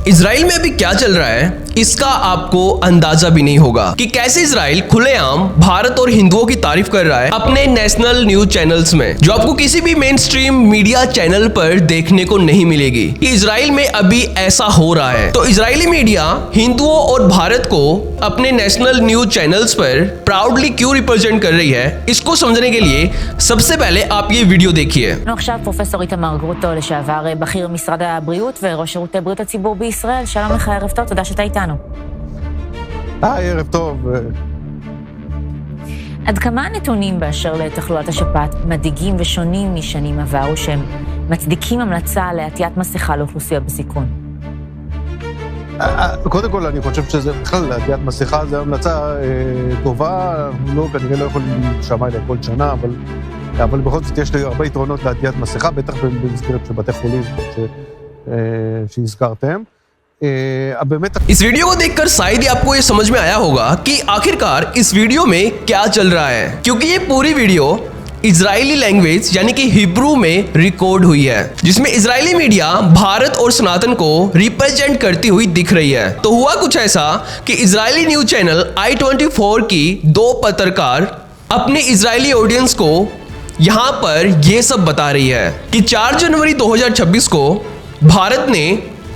Israel में अभी क्या चल रहा है इसका आपको अंदाजा भी नहीं होगा कि कैसे इजराइल खुलेआम भारत और हिंदुओं की तारीफ कर रहा है अपने नेशनल न्यूज चैनल्स में, जो आपको किसी भी मेन स्ट्रीम मीडिया चैनल पर देखने को नहीं मिलेगी कि इजराइल में अभी ऐसा हो रहा है। तो इजरायली मीडिया हिंदुओं और भारत को अपने नेशनल न्यूज चैनल्स पर प्राउडली क्यों रिप्रेजेंट कर रही है, इसको समझने के लिए सबसे पहले आप ये वीडियो देखिए। עכשיו פרופסור איתמר גרוטו, לשעבר בכיר משרד הבריאות וראש שירותי בריאות הציבור בישראל. שלום לך, ערב טוב, תודה שאתה איתנו. ערב טוב. עד כמה הנתונים באשר לתחלואת השפעת מדאיגים ושונים משנים עברו שהם מצדיקים המלצה לעטיית מסכה לאוכלוסייה בסיכון? קודם כל אני חושב שזה בכלל לעטיית מסכה זה המלצה טובה, כנראה לא יכולים להישמע אליה כל שנה, אבל בכל זאת יש לי הרבה יתרונות לעטיית מסכה, בטח במסגרת של בתי חולים שהזכרתם. इस वीडियो को देखकर शायद ही आपको ये समझ में आया होगा कि आखिरकार इस वीडियो में क्या चल रहा है, क्योंकि ये पूरी वीडियो इजरायली लैंग्वेज यानी कि हिब्रू में रिकॉर्ड हुई है, जिसमें इजरायली मीडिया भारत और सनातन को रिप्रेजेंट करती हुई दिख रही है। तो हुआ कुछ ऐसा कि इजरायली न्यूज चैनल i24 की दो पत्रकार अपने इजरायली ऑडियंस को यहाँ पर ये सब बता रही है कि 4 जनवरी 2026 को भारत ने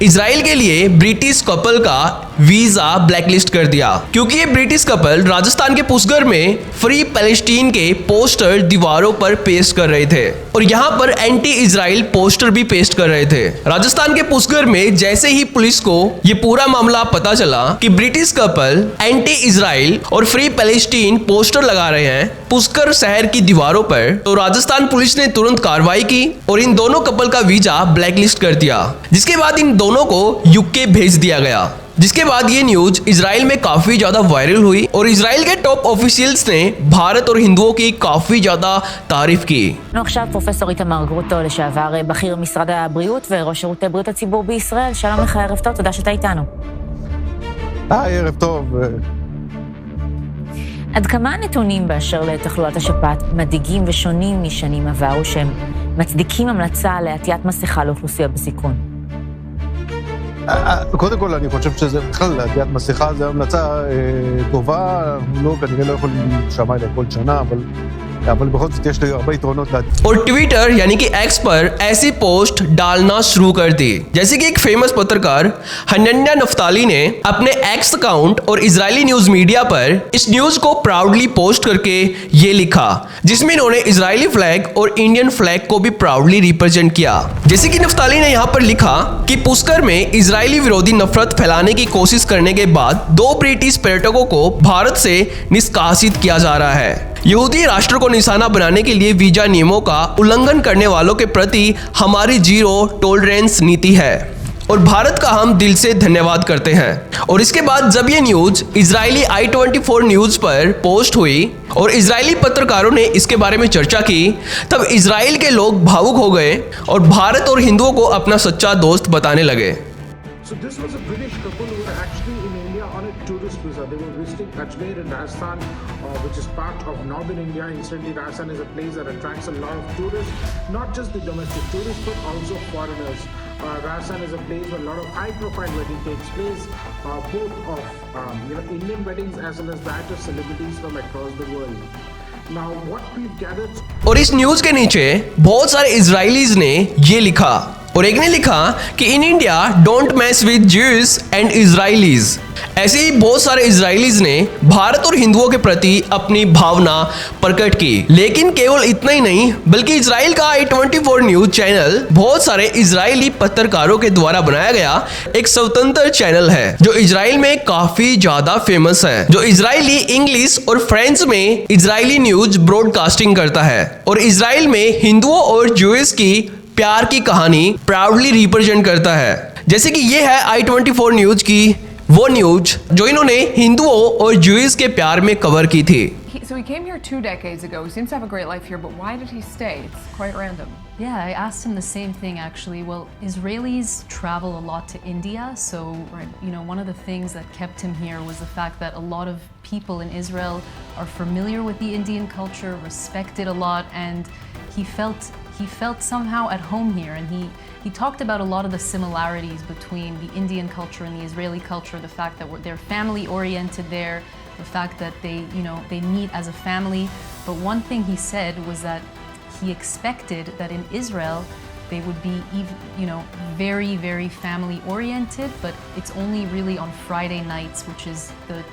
इजराइल के लिए ब्रिटिश कपल का वीजा ब्लैकलिस्ट कर दिया, क्योंकि ये ब्रिटिश कपल राजस्थान के पुष्कर में फ्री पैलेस्टीन के पोस्टर दीवारों पर पेस्ट कर रहे थे और यहाँ पर एंटी इजराइल पोस्टर भी पेस्ट कर रहे थे। राजस्थान के पुष्कर में जैसे ही पुलिस को ये पूरा मामला पता चला कि ब्रिटिश कपल एंटी इजराइल और फ्री पैलेस्टीन पोस्टर लगा रहे हैं पुष्कर शहर की दीवारों पर, तो राजस्थान पुलिस ने तुरंत कार्रवाई की और इन दोनों कपल का वीजा ब्लैकलिस्ट कर दिया, जिसके बाद इन दोनों को यूके भेज दिया गया। जिसके बाद ये न्यूज इजराइल में काफी ज्यादा वायरल हुई और इजराइल के टॉप ऑफिशियल्स ने भारत और हिंदुओं की काफी ज्यादा तारीफ की। עכשיו פרופסור איתמר גרוטו, לשעבר בכיר משרד הבריאות וראש שירותי בריאות הציבור בישראל. שלום לך, ערב טוב, תודה שאתה איתנו. ערב טוב. עד כמה הנתונים באשר לתחלואת השפעת מדאיגים ושונים משנים עברו שהם מצדיקים המלצה לעטיית מסכה לאוכלוסייה בסיכון? קודם כל אני חושב שזה בכלל לעטיית מסכה זה המלצה טובה, כנראה לא יכולים להישמע אליה כל שנה, אבל בכל זאת יש לי הרבה יתרונות। और ट्विटर यानी कि एक्स पर ऐसी पोस्ट डालना शुरू कर दी, जैसे कि एक फेमस पत्रकार हनन्या नफ्ताली ने अपने एक्स अकाउंट और इजरायली न्यूज मीडिया पर इस न्यूज को प्राउडली पोस्ट करके ये लिखा, जिसमें इन्होंने इजरायली फ्लैग और इंडियन फ्लैग को भी प्राउडली रिप्रेजेंट किया। जैसे कि नफ्ताली ने यहाँ पर लिखा कि पुष्कर में इजरायली विरोधी नफरत फैलाने की कोशिश करने के बाद 2 ब्रिटिश पर्यटकों को भारत से निष्कासित किया जा रहा है। यहूदी राष्ट्र को निशाना बनाने के लिए वीजा नियमों का उल्लंघन करने वालों के प्रति हमारी जीरो टॉलरेंस नीति है और भारत का हम दिल से धन्यवाद करते हैं। और इसके बाद जब ये न्यूज इजरायली i24 न्यूज पर पोस्ट हुई और इजरायली पत्रकारों ने इसके बारे में चर्चा की, तब इजराइल के लोग भावुक हो गए और भारत और हिंदुओं को अपना सच्चा दोस्त बताने लगे। So this was a British couple who were actually in India on a tourist visa. They were visiting Ajmer in Rajasthan, which is part of northern India. Incidentally, Rajasthan is a place that attracts a lot of tourists, not just the domestic tourists, but also foreigners. Rajasthan is a place where a lot of high-profile wedding takes place, both of Indian weddings as well as that of celebrities from across the world. Now, what we've gathered. और इस news के नीचे बहुत सारे Israelis ने ये लिखा और एक ने लिखा कि in India don't match with Jews and Israelis. ऐसे ही बहुत सारे इजरायलीज ने भारत और हिंदुओं के प्रति अपनी भावना प्रकट की। लेकिन केवल इतना ही नहीं, बल्कि इजराइल का i24 न्यूज चैनल बहुत सारे इजरायली पत्रकारों के द्वारा बनाया गया एक स्वतंत्र चैनल है, जो इजराइल में काफी ज्यादा फेमस है, जो इजरायली इंग्लिश और फ्रेंच में इजरायली न्यूज ब्रॉडकास्टिंग करता है और इजराइल में हिंदुओं और ज्यूज की प्यार की कहानी प्राउडली रिप्रेजेंट करता है। जैसे कि ये है i24 न्यूज की वो न्यूज जो इन्होंने हिंदुओं और ज्यूज के प्यार में कवर की थी। So he came here 2 decades ago. He seems to have a great life here, but why did he stay? It's quite random. Yeah, I asked him the same thing actually. Well, Israelis travel a lot to India, so one of the things that kept him here was the fact that a lot of people in Israel are familiar with the Indian culture, respect it a lot, and he felt he felt somehow at home here, and he talked about a lot of the similarities between the Indian culture and the Israeli culture, the fact that they're family oriented there, the fact that they meet as a family. But one thing he said was that he expected that in Israel they would be very, very family oriented, but it's only really on Friday nights, which is the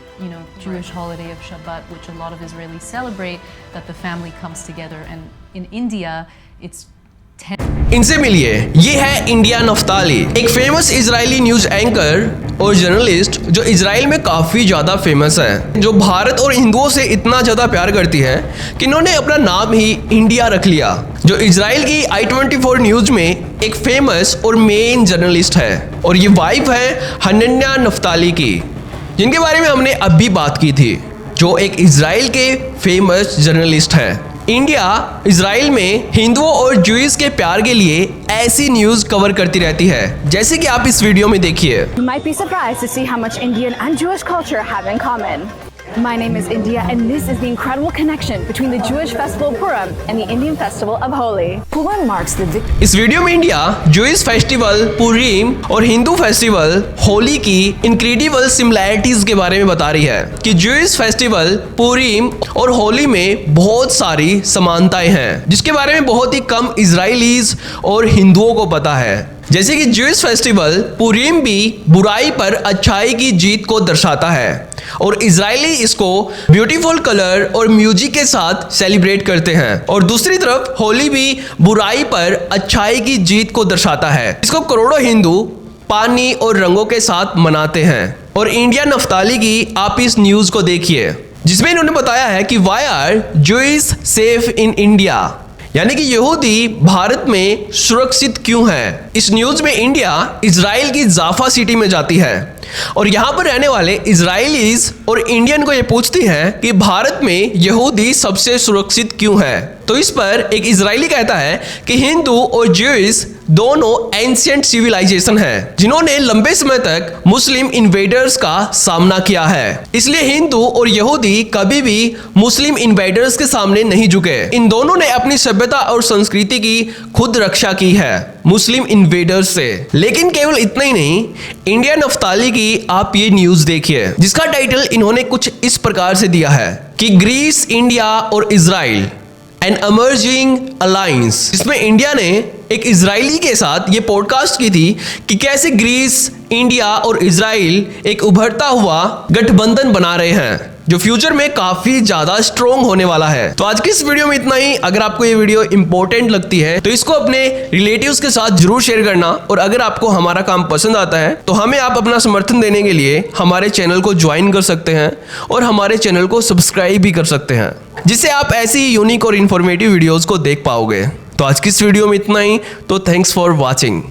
Jewish holiday of Shabbat, which a lot of Israelis celebrate, that the family comes together. And in India, it's इनसे मिलिए, ये है India Naftali, एक famous Israeli news anchor और journalist जो Israel में काफी ज्यादा फेमस है, जो भारत और हिंदुओं से इतना ज्यादा प्यार करती है कि इन्होंने अपना नाम ही इंडिया रख लिया, जो इजराइल की i24 न्यूज में एक फेमस और मेन जर्नलिस्ट है। और ये वाइफ है हनन्या नफ्ताली की, जिनके बारे में हमने अभी बात की थी, जो एक इजराइल के फेमस जर्नलिस्ट है। इंडिया इजराइल में हिंदुओं और ज्यूइश के प्यार के लिए ऐसी न्यूज कवर करती रहती है, जैसे कि आप इस वीडियो में देखिए। You might be surprised to see how much Indian and Jewish culture have in common. My name is India, and this is the incredible connection between the Jewish festival Purim and the Indian festival of Holi. Purim marks the इस video में India Jewish festival पुरीम और Hindu festival Holi की incredible similarities के बारे में बता रही है कि ज्यूइश फेस्टिवल पुरीम और होली में बहुत सारी समानताएं हैं, जिसके बारे में बहुत ही कम इजरायलीज और हिंदुओं को पता है। जैसे कि ज्यूइश फेस्टिवल पुरीम भी बुराई पर अच्छाई की जीत को दर्शाता है और इजरायली इसको ब्यूटीफुल कलर और म्यूजिक के साथ सेलिब्रेट करते हैं, और दूसरी तरफ होली भी बुराई पर अच्छाई की जीत को दर्शाता है। इसको करोड़ों हिंदू पानी और रंगों के साथ मनाते हैं। और इंडिया नफ्ताली की आप इस न्यूज को देखिए, जिसमें इन्होंने बताया है कि why are Jewish safe in India, यानी कि यहूदी भारत में सुरक्षित क्यों है। इस न्यूज में इंडिया इजराइल की जाफा सिटी में जाती है और यहाँ पर रहने वाले इजरायलीज और इंडियन को ये पूछती हैं कि भारत में यहूदी सबसे सुरक्षित क्यों है। तो इस पर एक इजरायली कहता है कि हिंदू और ज्यूइश दोनों एंशिएंट सिविलाइजेशन है, जिन्होंने लंबे समय तक मुस्लिम इन्वेडर्स का सामना किया है, इसलिए हिंदू और यहूदी कभी भी मुस्लिम इन्वेडर्स के सामने नहीं झुके। इन दोनों ने अपनी सभ्यता और संस्कृति की खुद रक्षा की है मुस्लिम इन्वेडर्स से। लेकिन केवल इतना ही नहीं, इंडिया नफ्ताली की आप ये न्यूज देखिए, जिसका टाइटल इन्होंने कुछ इस प्रकार से दिया है कि ग्रीस, इंडिया और इजराइल एन एमर्जिंग अलायंस। इसमें इंडिया ने एक इजरायली के साथ ये पॉडकास्ट की थी कि कैसे ग्रीस, इंडिया और इजराइल एक उभरता हुआ गठबंधन बना रहे हैं, जो फ्यूचर में काफी ज्यादा स्ट्रॉन्ग होने वाला है। तो आज की इस वीडियो में इतना ही। अगर आपको ये वीडियो इंपॉर्टेंट लगती है तो इसको अपने रिलेटिव्स के साथ जरूर शेयर करना, और अगर आपको हमारा काम पसंद आता है तो हमें आप अपना समर्थन देने के लिए हमारे चैनल को ज्वाइन कर सकते हैं और हमारे चैनल को सब्सक्राइब भी कर सकते हैं, जिससे आप ऐसी यूनिक और इन्फॉर्मेटिव वीडियोज को देख पाओगे। तो आज की इस वीडियो में इतना ही। तो थैंक्स फॉर वॉचिंग।